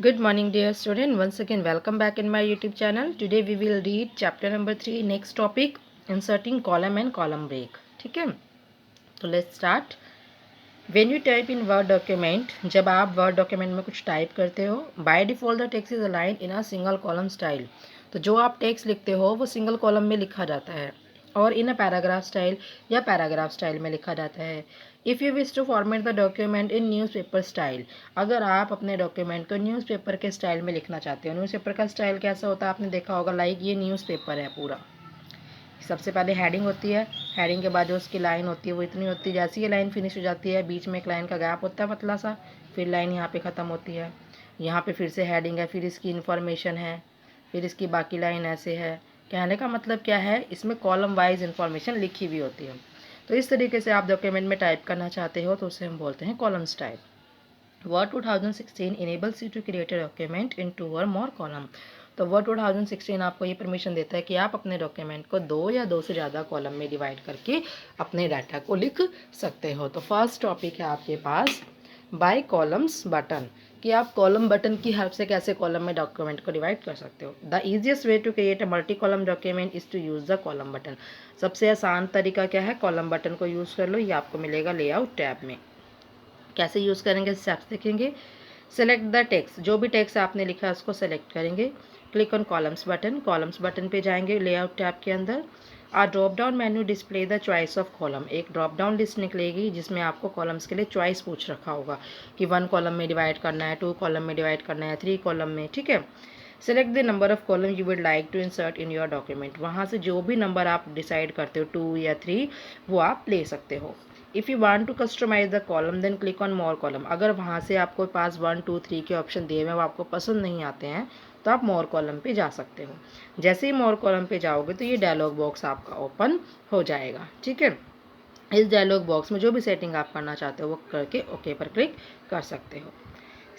Good morning, dear student. Once again, welcome back in my YouTube channel. Today we will read chapter number 3. Next topic, inserting column and column break. ठीक है, तो let's start. When you type in Word document, जब आप Word document में कुछ type करते हो, by default the text is aligned in a single column style. तो जो आप टेक्स्ट लिखते हो वो सिंगल कॉलम में लिखा जाता है और इन अ पैराग्राफ स्टाइल या पैराग्राफ स्टाइल में लिखा जाता है. If you wish to format the document in newspaper style, अगर आप अपने डॉक्यूमेंट को न्यूज़पेपर के स्टाइल में लिखना चाहते हो. न्यूज़पेपर का स्टाइल कैसा होता है आपने देखा होगा, लाइक ये न्यूज़पेपर है पूरा. सबसे पहले हेडिंग होती है, हेडिंग के बाद जो उसकी लाइन होती है वो इतनी होती है, जैसे ये लाइन फिनिश हो जाती है बीच में एक लाइन का गैप होता है पतला सा, फिर लाइन यहाँ पे ख़त्म होती है, यहाँ पे फिर से हेडिंग है, फिर इसकी इन्फॉर्मेशन है, फिर इसकी बाकी लाइन ऐसे है. कहने का मतलब क्या है, इसमें कॉलम वाइज इन्फॉर्मेशन लिखी हुई होती है. तो इस तरीके से आप डॉक्यूमेंट में टाइप करना चाहते हो तो उसे हम बोलते हैं column style. Word 2016 enables you to create a document in 2 or more column. तो वर्ड 2016 आपको ये परमिशन देता है कि आप अपने डॉक्यूमेंट को 2 या 2 से ज़्यादा कॉलम में डिवाइड करके अपने डाटा को लिख सकते हो. तो फर्स्ट टॉपिक है आपके पास बाय कॉलम्स बटन, कि आप कॉलम बटन की हेल्प से कैसे कॉलम में डॉक्यूमेंट को डिवाइड कर सकते हो. The easiest way to create a multi column document is to use the column button. सबसे आसान तरीका क्या है, कॉलम बटन को यूज़ कर लो. ये आपको मिलेगा लेआउट टैब में. कैसे यूज़ करेंगे स्टेप्स देखेंगे. सेलेक्ट द टेक्स्ट, जो भी टेक्स्ट आपने लिखा है उसको सेलेक्ट करेंगे. Click on columns button, columns button पे जाएंगे लेआउट टैब के अंदर. Drop down menu display the choice of column, एक ड्रॉप डाउन लिस्ट निकलेगी जिसमें आपको कॉलम्स के लिए चॉइस पूछ रखा होगा कि 1 कॉलम में डिवाइड करना है, 2 कॉलम में डिवाइड करना है, 3 कॉलम में. ठीक है. Select the number of column you would like to insert in your document, वहाँ से जो भी नंबर आप डिसाइड करते हो 2 या 3 वो आप ले सकते हो. If you want to customize the column then click on more column. अगर वहाँ से आपको पास 1 2 3 के ऑप्शन दिए हुए वो आपको पसंद नहीं आते हैं तो आप मोर कॉलम पे जा सकते हो. जैसे ही मोर कॉलम पे जाओगे तो ये डायलॉग बॉक्स आपका ओपन हो जाएगा. ठीक है. इस डायलॉग बॉक्स में जो भी सेटिंग आप करना चाहते हो वो करके ओके पर क्लिक कर सकते हो.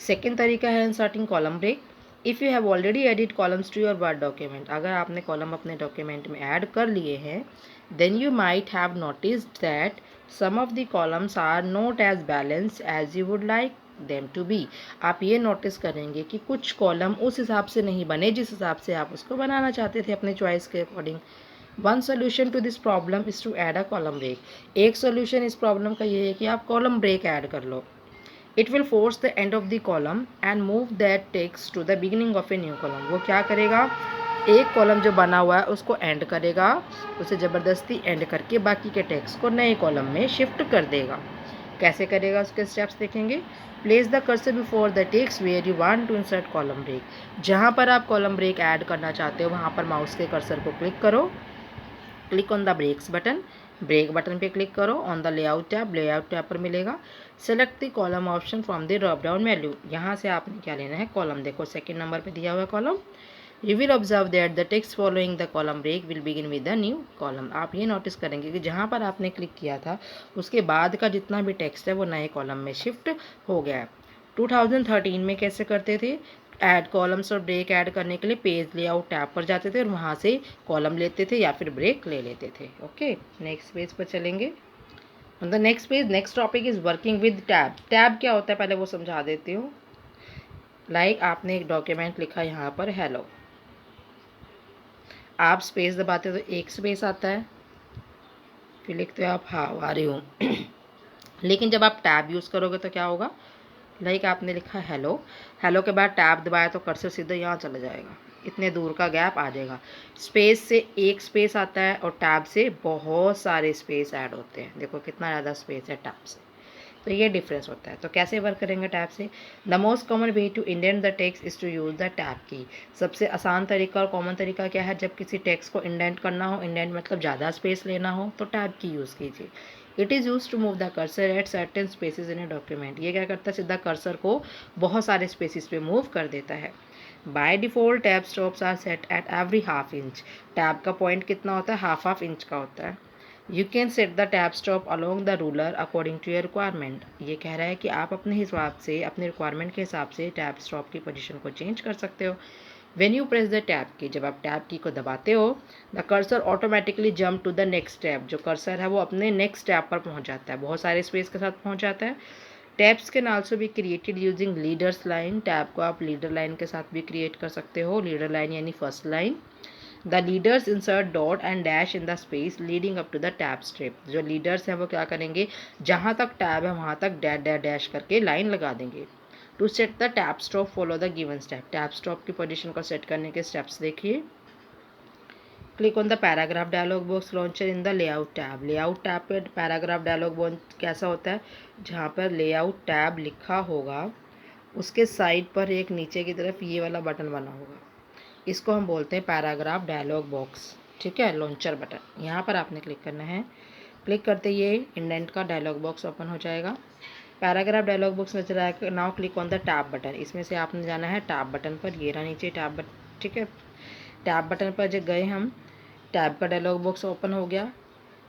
सेकेंड तरीका है inserting column break. If you have already edit columns to your word document, अगर आपने कॉलम अपने डॉक्यूमेंट में ऐड कर लिए हैं then you might have noticed that some of the columns are not as balance as you would like them to be. आप ये notice करेंगे कि कुछ कॉलम उस हिसाब से नहीं बने जिस हिसाब से आप उसको बनाना चाहते थे अपने चॉइस के according. One solution to this problem is to add a column break. एक सोल्यूशन इस प्रॉब्लम का ये है कि आप कॉलम ब्रेक ऐड कर लो. It will force the end of the column and move that text to the beginning of a new column. वो क्या करेगा, एक कॉलम जो बना हुआ है उसको एंड करेगा, उसे ज़बरदस्ती एंड करके बाकी के टेक्स्ट को नए कॉलम में शिफ्ट कर देगा. कैसे करेगा उसके स्टेप्स देखेंगे. Place the cursor before the text where you want to insert column break. जहाँ पर आप कॉलम ब्रेक ऐड करना चाहते हो वहाँ पर माउस के कर्सर को क्लिक करो. Click on the breaks button, break button पे क्लिक करो. On the layout tab, layout tab पर मिलेगा select the column option from the drop down menu. यहाँ से आपने क्या लेना है, कॉलम. देखो सेकंड नंबर पे दिया हुआ है column. You will observe that the text following the column break will begin with the new column. आप ये नोटिस करेंगे कि जहाँ पर आपने क्लिक किया था उसके बाद का जितना भी टेक्स्ट है वो नए कॉलम में शिफ्ट हो गया है. 2013 में कैसे करते थे, ऐड कॉलम्स और ब्रेक ऐड करने के लिए पेज लेआउट टैब पर जाते थे और वहाँ से कॉलम लेते थे या फिर ब्रेक ले लेते थे. ओके, नेक्स्ट पेज पर चलेंगे. On the next page next topic is working with tab. Tab क्या होता है पहले वो समझा देती हूँ. लाइक आपने एक डॉक्यूमेंट लिखा यहाँ पर हेलो, आप स्पेस दबाते हो तो एक स्पेस आता है, फिर लिखते हो आप हाउ आर यू. लेकिन जब आप टैब यूज़ करोगे तो क्या होगा, लाइक आपने लिखा हेलो, हेलो के बाद टैब दबाया तो कर्सर सीधा यहाँ चला जाएगा, इतने दूर का गैप आ जाएगा. स्पेस से एक स्पेस आता है और टैब से बहुत सारे स्पेस ऐड होते हैं. देखो कितना ज़्यादा स्पेस है टैब से, तो ये डिफरेंस होता है. तो कैसे वर्क करेंगे टैब से. The most common way to indent the text is to use the tab key. सबसे आसान तरीका और कॉमन तरीका क्या है, जब किसी टेक्स्ट को इंडेंट करना हो, इंडेंट मतलब ज़्यादा स्पेस लेना हो तो टैब की यूज़ कीजिए. It is use to move the cursor at certain spaces in a document. ये क्या करता है, सीधा कर्सर को बहुत सारे स्पेसिस पे मूव कर देता है. By default tab stops are set at every half inch. Tab का पॉइंट कितना होता है, हाफ इंच का होता है. You can set the tab stop along the ruler according to your requirement. ये कह रहा है कि आप अपने हिसाब से, अपने रिक्वायरमेंट के हिसाब से टैब स्टॉप की पोजीशन को चेंज कर सकते हो. When you press the tab key, जब आप टैब की को दबाते हो the cursor automatically jump to the next tab. जो कर्सर है वो अपने नेक्स्ट टैब पर पहुंच जाता है, बहुत सारे स्पेस के साथ पहुंच जाता है. Tabs can also be created using leaders line. Tab को आप लीडर लाइन के साथ भी क्रिएट कर सकते हो। लीडर लाइन यानी first line. The leaders insert dot and dash in the space leading up to the tab strip. जो लीडर्स हैं वो क्या करेंगे, जहाँ तक टैब है वहाँ तक डैश डैश डैश करके लाइन लगा देंगे। To set the tab stop follow the given step. Tab stop की पोजीशन को सेट करने के स्टेप्स देखिए। Click on the paragraph dialog box launcher in the layout tab. Layout tab पे paragraph dialog box कैसा होता है, जहाँ पर लेआउट टैब लिखा होगा उसके साइड पर एक नीचे की तरफ ये वाला बटन बना होगा, इसको हम बोलते हैं पैराग्राफ डायलॉग बॉक्स। ठीक है, लॉन्चर बटन, यहाँ पर आपने क्लिक करना है। क्लिक करते ये इंडेंट का डायलॉग बॉक्स ओपन हो जाएगा। पैराग्राफ डायलॉग बॉक्स नजर आएगा। Now click on the tab button. इसमें से आपने जाना है टैब बटन पर, ये रहा नीचे टैब बटन। ठीक है, टैब बटन पर जब गए हम, टैब का डायलॉग बॉक्स ओपन हो गया।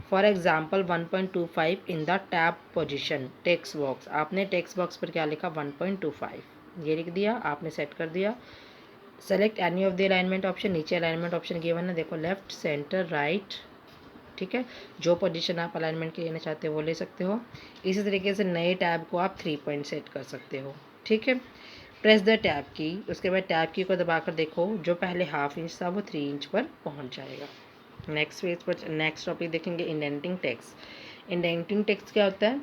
For example 1.25 in the tab position text box. आपने टेक्स्ट बॉक्स पर क्या लिखा, 1.25 ये लिख दिया, आपने सेट कर दिया। Select any of the alignment option. नीचे अलाइनमेंट ऑप्शन गिवन है, देखो लेफ्ट सेंटर राइट। ठीक है, जो पोजीशन आप अलाइनमेंट के लेना चाहते हो वो ले सकते हो। इसी तरीके से नए टैब को आप 3 पॉइंट सेट कर सकते हो। ठीक है, प्रेस द टैब की। उसके बाद टैब की को दबाकर देखो, जो पहले हाफ इंच था वो 3 इंच पर पहुंच जाएगा। नेक्स्ट पेज पर नेक्स्ट टॉपिक देखेंगे, इंडेंटिंग टेक्स्ट। इंडेंटिंग टेक्स्ट क्या होता है,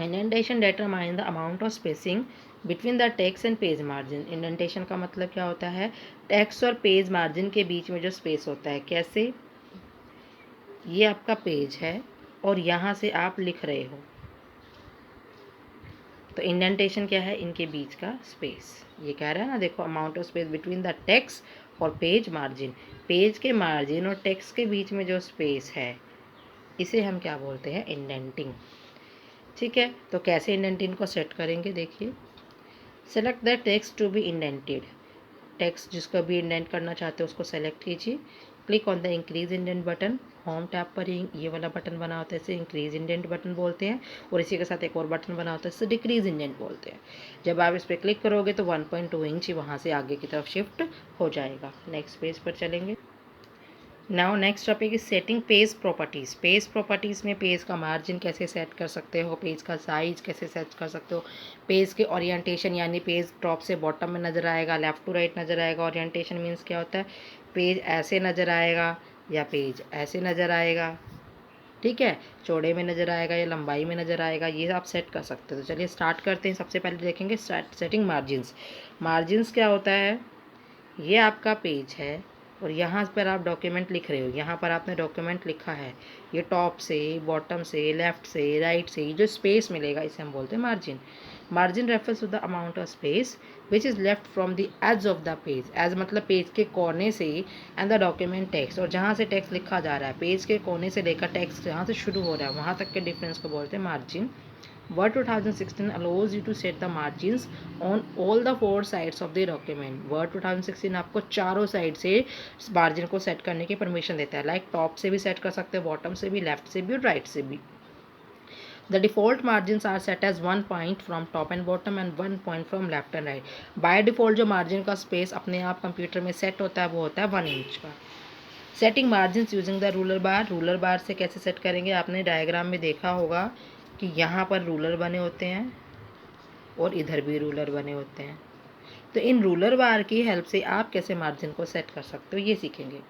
indentation determine the amount of spacing between the text and page margin. Indentation का मतलब क्या होता है, टेक्स्ट और पेज मार्जिन के बीच में जो स्पेस होता है। कैसे, ये आपका पेज है और यहाँ से आप लिख रहे हो, तो इंडेंटेशन क्या है, इनके बीच का स्पेस। ये कह रहा है ना, देखो amount of space between the text और पेज मार्जिन। पेज के मार्जिन और टेक्स्ट के बीच में जो स्पेस है इसे हम क्या बोलते हैं, इंडेंटिंग। ठीक है, तो कैसे इंडेंटिंग को सेट करेंगे देखिए। Select the text to be indented. Text जिसको भी इंडेंट करना चाहते हो उसको सेलेक्ट कीजिए। Click on the increase indent button. Home tab पर ही ये वाला बटन बना होता है, इसे इंक्रीज इंडेंट बटन बोलते हैं। और इसी के साथ एक और बटन बना होता है, इसे डिक्रीज इंडेंट बोलते हैं। जब आप इस पर क्लिक करोगे तो 1.2 इंच वहाँ से आगे की तरफ शिफ्ट हो जाएगा। नेक्स्ट पेज पर चलेंगे। Now next topic is setting page properties. Page properties में पेज का मार्जिन कैसे सेट कर सकते हो, पेज का साइज कैसे सेट कर सकते हो, पेज के ओरिएंटेशन यानी पेज टॉप से बॉटम में नज़र आएगा, लेफ़्ट टू राइट नज़र आएगा। ओरिएंटेशन मीन्स क्या होता है, पेज ऐसे नज़र आएगा या पेज ऐसे नज़र आएगा। ठीक है, चौड़े में नज़र आएगा या लंबाई में नज़र आएगा, ये आप सेट कर सकते हो। तो चलिए स्टार्ट करते हैं। सबसे पहले देखेंगे सेटिंग मार्जिन्स। मार्जिन्स क्या होता है, ये आपका पेज है और यहाँ पर आप डॉक्यूमेंट लिख रहे हो, यहाँ पर आपने डॉक्यूमेंट लिखा है, ये टॉप से बॉटम से लेफ़्ट से राइट से जो स्पेस मिलेगा इसे हम बोलते हैं margin. Margin refers to the amount of space which is left from the edge of the page. Edge मतलब पेज के कोने से, एंड द डॉक्यूमेंट टेक्स्ट, और जहाँ से टेक्स्ट लिखा जा रहा है, पेज के कोने से लेकर टेक्स्ट जहाँ से शुरू हो रहा है वहाँ तक के डिफरेंस को बोलते हैं margin. Word 2016 allows you to set the margins on all the 4 sides of the document. Word 2016 आपको चारों साइड से मार्जिन को सेट करने की परमिशन देता है। लाइक टॉप से भी सेट कर सकते हो, बॉटम से भी, लेफ्ट से भी और राइट से भी। The default margins are set as 1 point from top and bottom and 1 point from left and right. By default जो मार्जिन का स्पेस अपने आप कंप्यूटर में सेट होता है वो होता है 1 इंच का। Setting margin using the ruler bar. Ruler bar से कैसे सेट करेंगे, आपने डायग्राम में देखा होगा कि यहाँ पर रूलर बने होते हैं और इधर भी रूलर बने होते हैं। तो इन रूलर बार की हेल्प से आप कैसे मार्जिन को सेट कर सकते हो ये सीखेंगे।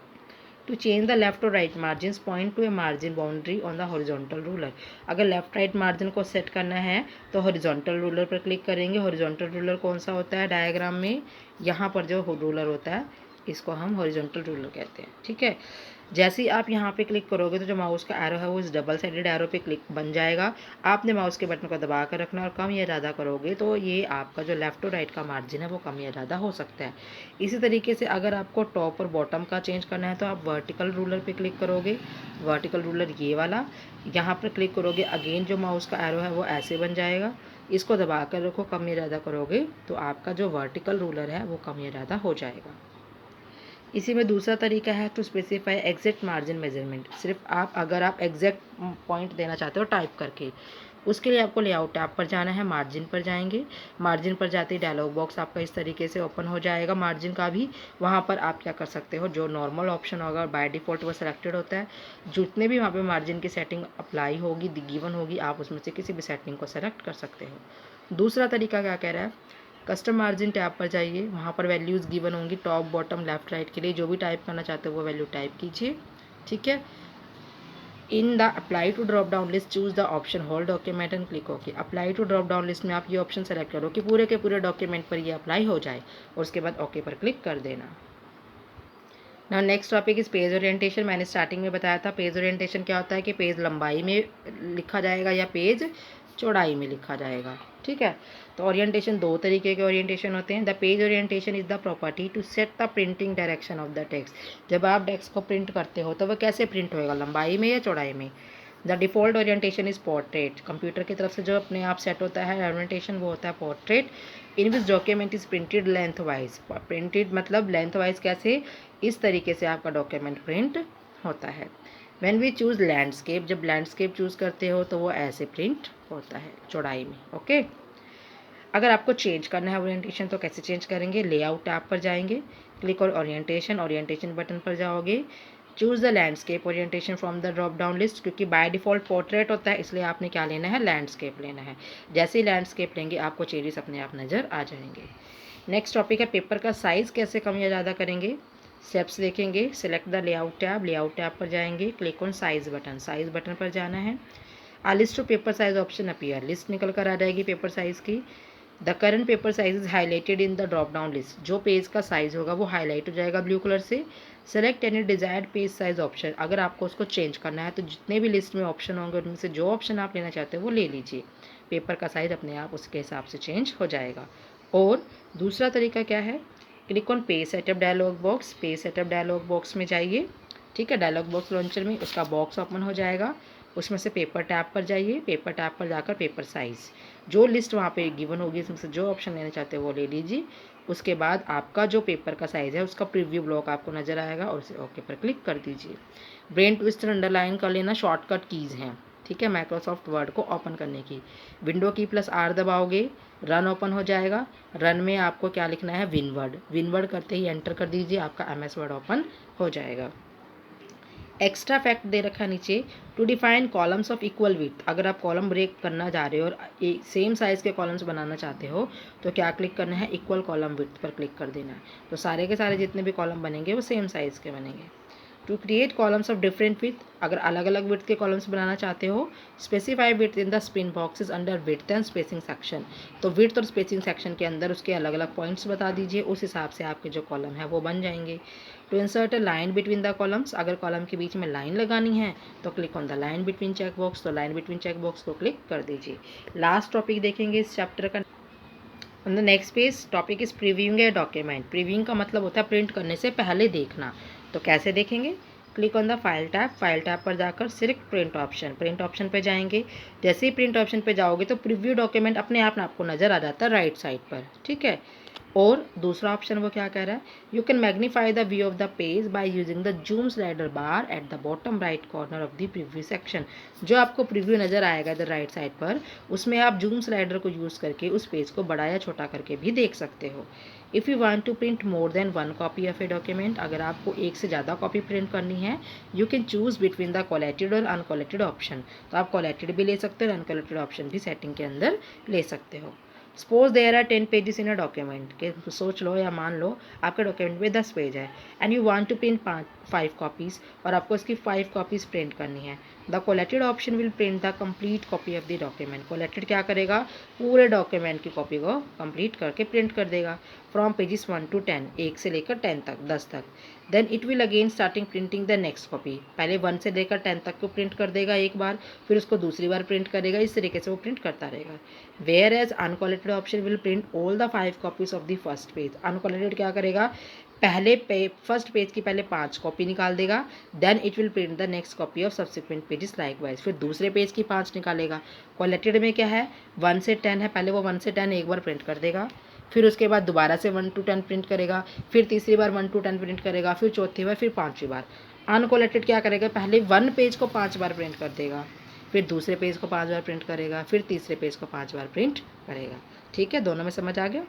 टू चेंज द लेफ्ट और right margin point two a margin boundary on the horizontal ruler. अगर लेफ्ट राइट मार्जिन को सेट करना है तो हॉरिजॉन्टल रूलर पर क्लिक करेंगे। हॉरिजॉन्टल रूलर कौन सा होता है, डायग्राम में यहाँ पर जो रूलर होता है इसको हम हॉरिजॉन्टल रूलर कहते हैं। ठीक है, जैसे ही आप यहाँ पे क्लिक करोगे तो जो माउस का एरो है वो इस डबल साइडेड एरो पे क्लिक बन जाएगा। आपने माउस के बटन को दबा कर रखना और कम या ज़्यादा करोगे तो ये आपका जो लेफ्ट और राइट का मार्जिन है वो कम या ज़्यादा हो सकता है। इसी तरीके से अगर आपको टॉप और बॉटम का चेंज करना है तो आप वर्टिकल रूलर पे क्लिक करोगे। वर्टिकल रूलर ये वाला, यहाँ पर क्लिक करोगे, अगेन जो माउस का एरो है वो ऐसे बन जाएगा। इसको दबा कर रखो, कम या ज़्यादा करोगे तो आपका जो वर्टिकल रूलर है वो कम या ज़्यादा हो जाएगा। इसी में दूसरा तरीका है to specify exact margin measurement. सिर्फ आप अगर आप एग्जैक्ट पॉइंट देना चाहते हो टाइप करके उसके लिए आपको लेआउट टैब पर जाना है, मार्जिन पर जाएंगे। मार्जिन पर जाते ही डायलॉग बॉक्स आपका इस तरीके से ओपन हो जाएगा मार्जिन का भी। वहाँ पर आप क्या कर सकते हो, जो नॉर्मल ऑप्शन होगा बाय डिफ़ॉल्ट वो सेलेक्टेड होता है। जितने भी वहाँ पे मार्जिन की सेटिंग अप्लाई होगी, गिवन होगी, आप उसमें से किसी भी सेटिंग को सेलेक्ट कर सकते हो। दूसरा तरीका क्या कह रहा है, कस्टम मार्जिन टैब पर जाइए, वहाँ पर वैल्यूज़ गिवन होंगी टॉप बॉटम लेफ्ट राइट के लिए, जो भी टाइप करना चाहते हो वो वैल्यू टाइप कीजिए। ठीक है। In the apply to drop down list choose the option whole document and click okay. Apply to drop down list में आप ये ऑप्शन सेलेक्ट करो कि पूरे के पूरे डॉक्यूमेंट पर ये अप्लाई हो जाए और उसके बाद ओके पर क्लिक कर देना। नाउ नेक्स्ट टॉपिक इस पेज ओरिएंटेशन। मैंने स्टार्टिंग में बताया था पेज ओरिएंटेशन क्या होता है कि पेज लंबाई में लिखा जाएगा या पेज चौड़ाई में लिखा जाएगा। ठीक है। तो ओरिएंटेशन दो तरीके के ओरिएंटेशन होते हैं। The page orientation is the property to set the printing direction of the text. जब आप टेक्स्ट को प्रिंट करते हो तो वह कैसे प्रिंट होएगा, लंबाई में या चौड़ाई में। The default orientation is portrait. Computer की तरफ से जो अपने आप सेट होता है ओरिएंटेशन वो होता है portrait. In which document is printed length wise. Printed मतलब लेंथ वाइज कैसे, इस तरीके से आपका डॉक्यूमेंट प्रिंट होता है। व्हेन वी चूज़ लैंडस्केप, जब लैंडस्केप चूज़ करते हो तो वो ऐसे प्रिंट होता है चौड़ाई में। ओके। अगर आपको चेंज करना है ओरिएंटेशन तो कैसे चेंज करेंगे, लेआउट टैब पर जाएंगे, क्लिक और ओरिएंटेशन, ओरिएंटेशन बटन पर जाओगे, choose the landscape orientation from the drop down list. क्योंकि बाय डिफ़ॉल्ट पोर्ट्रेट होता है इसलिए आपने क्या लेना है, लैंडस्केप लेना है। जैसे ही लैंडस्केप लेंगे आपको चेंजेस अपने आप नज़र आ जाएंगे। नेक्स्ट टॉपिक है पेपर का साइज़ कैसे कम या ज़्यादा करेंगे। स्टेप्स देखेंगे, सिलेक्ट द लेआउट टैब पर जाएंगे, क्लिक ऑन साइज़ बटन पर जाना है। A list of paper size option appear, list निकल कर आ जाएगी पेपर साइज़ की। The current paper size is highlighted in the drop down list. जो पेज का साइज़ होगा वो हाईलाइट हो जाएगा ब्लू कलर से। Select any desired page size option, अगर आपको उसको चेंज करना है तो जितने भी लिस्ट में ऑप्शन होंगे उनमें से जो ऑप्शन आप लेना चाहते हो वो ले लीजिए। पेपर का साइज़ अपने आप उसके हिसाब से चेंज हो जाएगा। और दूसरा तरीका क्या है, click on page setup dialog box. Page setup dialog box में जाइए। ठीक है। डायलॉग बॉक्स लॉन्चर में उसका बॉक्स ओपन हो जाएगा। उसमें से पेपर टैब पर जाइए, पेपर टैब पर जाकर पेपर साइज़, जो लिस्ट वहाँ पे गिवन होगी उसमें से जो ऑप्शन लेना चाहते हो वो ले लीजिए। उसके बाद आपका जो पेपर का साइज़ है उसका प्रीव्यू ब्लॉक आपको नज़र आएगा और उसे ओके पर क्लिक कर दीजिए। ब्रेन ट्विस्ट अंडरलाइन कर लेना शॉर्टकट कीज़ हैं। ठीक है। माइक्रोसॉफ्ट वर्ड को ओपन करने की विंडो की +R दबाओगे, रन ओपन हो जाएगा। रन में आपको क्या लिखना है, विनवर्ड। विनवर्ड करते ही एंटर कर दीजिए, आपका MS वर्ड ओपन हो जाएगा। एक्स्ट्रा फैक्ट दे रखा है नीचे, to define columns of equal width. अगर आप कॉलम ब्रेक करना चाह रहे हो और एक सेम साइज़ के कॉलम्स बनाना चाहते हो तो क्या क्लिक करना है, इक्वल कॉलम विड्थ पर क्लिक कर देना है। तो सारे के सारे जितने भी कॉलम बनेंगे वो सेम साइज़ के बनेंगे। To create columns of different width, अगर अलग अलग विड्थ के कॉलम्स बनाना चाहते हो, specify width in the spin boxes under width and spacing section. तो विड्थ और स्पेसिंग सेक्शन के अंदर उसके अलग अलग पॉइंट्स बता दीजिए, उस हिसाब से आपके जो कॉलम है वो बन जाएंगे। To insert a line between the columns, अगर कॉलम के बीच में लाइन लगानी है तो click on the line between check box. तो लाइन बिटवीन चेक बॉक्स को क्लिक कर दीजिए। लास्ट टॉपिक देखेंगे इस चैप्टर का। On the next page topic is previewing a document. Previewing का मतलब होता है प्रिंट करने से पहले देखना। तो कैसे देखेंगे, click on the file tab पर जाकर सिर्फ प्रिंट ऑप्शन पे जाएंगे। जैसे ही प्रिंट ऑप्शन पे जाओगे तो प्रीव्यू डॉक्यूमेंट अपने आप आपको नज़र आ जाता है राइट साइड पर। ठीक है। और दूसरा ऑप्शन वो क्या कह रहा है, you can magnify the view of the page by using the zoom slider bar at the bottom right corner of the preview section. जो आपको प्रीव्यू नज़र आएगा इधर राइट साइड पर, उसमें आप जूम स्लाइडर को यूज़ करके उस पेज को बड़ा या छोटा करके भी देख सकते हो। If you want to print more than one copy of a document, अगर आपको एक से ज़्यादा कॉपी प्रिंट करनी है, you can choose between the collated और अनकोलेटेड ऑप्शन। तो आप कोलेटेड भी ले सकते हो और अनकोलेटेड ऑप्शन भी सेटिंग के अंदर ले सकते हो। Suppose there are 10 pages in a document, के सोच लो या मान लो आपके डॉक्यूमेंट में 10 पेज है and you want to print 5 copies और आपको इसकी 5 कॉपीज़ प्रिंट करनी है। The collated option will print the complete copy of the document. Collated क्या करेगा, पूरे डॉक्यूमेंट की कॉपी को कंप्लीट करके प्रिंट कर देगा फ्रॉम पेजेस 1 to 10, 1 से लेकर 10 तक, 10 तक। Then it will again starting printing the next copy. पहले 1 से लेकर 10 तक को प्रिंट कर देगा एक बार, फिर उसको दूसरी बार प्रिंट करेगा, इस तरीके से वो प्रिंट करता रहेगा। Whereas uncollated option will print all the 5 copies of the first page. Uncollated क्या करेगा, फर्स्ट पेज की पहले 5 कॉपी निकाल देगा, then it will print the next copy of subsequent pages likewise, फिर दूसरे पेज की 5 निकालेगा। कोलेटेड में क्या है, 1 से 10 है, पहले वो 1 से 10 एक बार प्रिंट कर देगा, फिर उसके बाद दोबारा से 1 to 10 प्रिंट करेगा, फिर तीसरी बार 1 to 10 प्रिंट करेगा, फिर चौथी बार, फिर 5वीं बार। अनकोलेटेड क्या करेगा, पहले 1 पेज को 5 बार प्रिंट कर देगा, फिर दूसरे पेज को 5 बार प्रिंट करेगा, फिर तीसरे पेज को 5 बार प्रिंट करेगा। ठीक है, दोनों में समझ आ गया।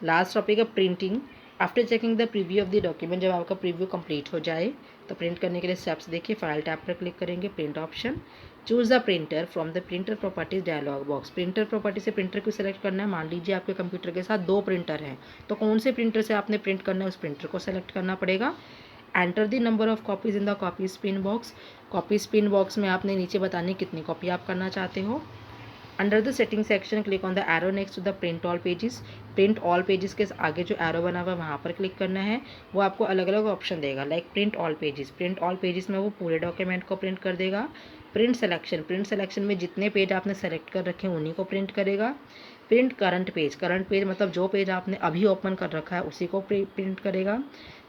लास्ट टॉपिक है printing. After checking the preview of the document, जब आपका प्रीव्यू कंप्लीट हो जाए तो प्रिंट करने के लिए स्टेप्स देखिए। फाइल टैब पर क्लिक करेंगे, print option, choose the printer from the printer properties dialog box. Printer property से प्रिंटर को सिलेक्ट करना है। मान लीजिए आपके कंप्यूटर के साथ 2 प्रिंटर हैं, तो कौन से प्रिंटर से आपने प्रिंट करना है उस प्रिंटर को सेलेक्ट करना पड़ेगा। Enter the number of copies in the copies pin box. Copies pin box में आपने नीचे बतानी कितनी कॉपी आप करना चाहते हो। Under the setting section click on the arrow next to the print all pages. Print all pages के आगे जो एरो बना हुआ है वहाँ पर क्लिक करना है। वो आपको अलग अलग ऑप्शन देगा, like print all pages. Print all pages में वो पूरे डॉक्यूमेंट को प्रिंट कर देगा। प्रिंट सेलेक्शन में जितने पेज आपने सेलेक्ट कर रखे हैं उन्हीं को प्रिंट करेगा। प्रिंट करंट पेज मतलब जो पेज आपने अभी ओपन कर रखा है उसी को प्रिंट करेगा।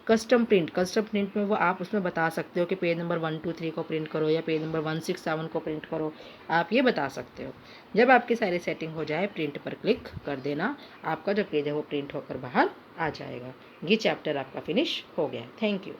कस्टम प्रिंट में वो आप उसमें बता सकते हो कि पेज नंबर 1 2 3 को प्रिंट करो या पेज नंबर 1 6 7 को प्रिंट करो, आप ये बता सकते हो। जब आपकी सारी सेटिंग हो जाए प्रिंट पर क्लिक कर देना, आपका जो पेज है वो प्रिंट होकर बाहर आ जाएगा। ये चैप्टर आपका फिनिश हो गया। Thank you.